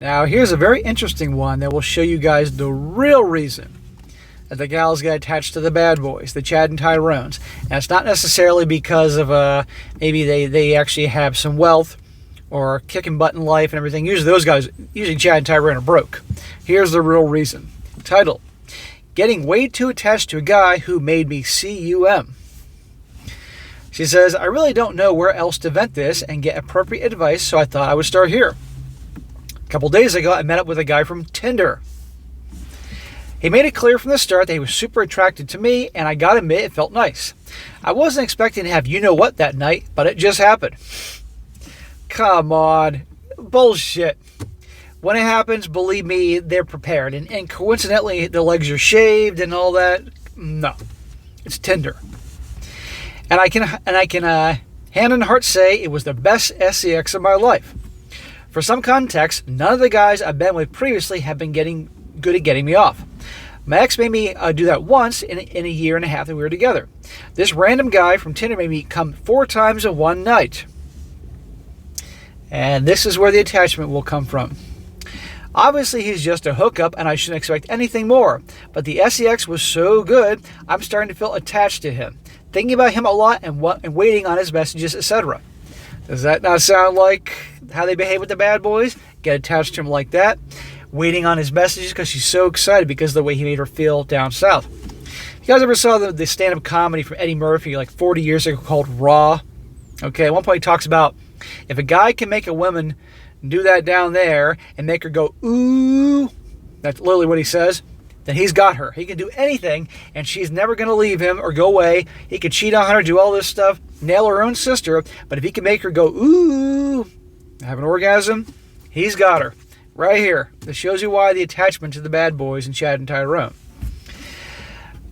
Now, here's a very interesting one that will show you guys the real reason that the gals get attached to the bad boys, the Chad and Tyrones. And it's not necessarily because of maybe they actually have some wealth or kicking butt in life and everything. Usually those guys, usually Chad and Tyrone, are broke. Here's the real reason. Title: Getting way too attached to a guy who made me cum. She says, I really don't know where else to vent this and get appropriate advice, so I thought I would start here. A couple days ago, I met up with a guy from Tinder. He made it clear from the start that he was super attracted to me, and I gotta admit, it felt nice. I wasn't expecting to have you-know-what that night, but it just happened. Come on. Bullshit. When it happens, believe me, they're prepared. And coincidentally, the legs are shaved and all that. No. It's Tinder. And I can hand on heart say it was the best SEX of my life. For some context, none of the guys I've been with previously have been getting good at getting me off. My ex made me do that once in a year and a half that we were together. This random guy from Tinder made me come 4 times in one night. And this is where the attachment will come from. Obviously, he's just a hookup, and I shouldn't expect anything more. But the SEX was so good, I'm starting to feel attached to him, thinking about him a lot and waiting on his messages, etc. Does that not sound like how they behave with the bad boys? Get attached to him like that, waiting on his messages because she's so excited because of the way he made her feel down south. You guys ever saw the stand-up comedy from Eddie Murphy like 40 years ago called Raw? Okay, at one point he talks about if a guy can make a woman do that down there and make her go, ooh, that's literally what he says, then he's got her. He can do anything, and she's never going to leave him or go away. He could cheat on her, do all this stuff, nail her own sister, but if he can make her go, ooh, have an orgasm, he's got her. Right here. This shows you why the attachment to the bad boys in Chad and Tyrone.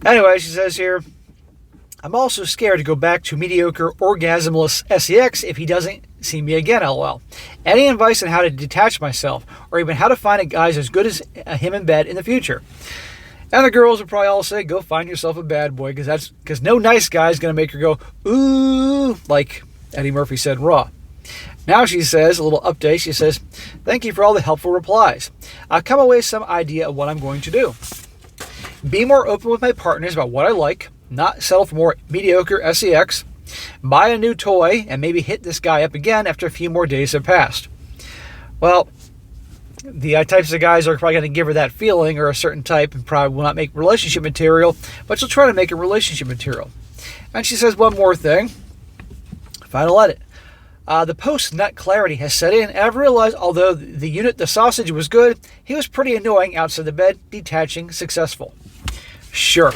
Anyway, she says here, I'm also scared to go back to mediocre orgasmless SEX if he doesn't see me again, lol. Any advice on how to detach myself, or even how to find a guy as good as him in bed in the future? And the girls would probably all say, go find yourself a bad boy, because no nice guy is going to make her go, ooh, like Eddie Murphy said in Raw. Now she says, a little update, she says, thank you for all the helpful replies. I've come away with some idea of what I'm going to do. Be more open with my partners about what I like, not settle for more mediocre SEX, buy a new toy, and maybe hit this guy up again after a few more days have passed. Well, the types of guys are probably going to give her that feeling, or a certain type, and probably will not make relationship material, but she'll try to make it relationship material. And she says one more thing. Final edit. The post-nut clarity has set in, and I've realized although the sausage was good, he was pretty annoying outside the bed, detaching, successful. Sure.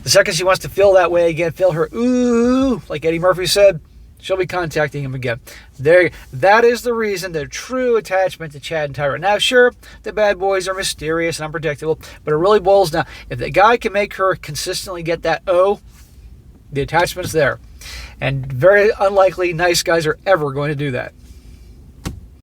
The second she wants to feel that way again, feel her ooh, like Eddie Murphy said, she'll be contacting him again. That is the reason, the true attachment to Chad and Tyra. Now, sure, the bad boys are mysterious and unpredictable, but it really boils down. If the guy can make her consistently get that oh, the attachment's there. And very unlikely nice guys are ever going to do that.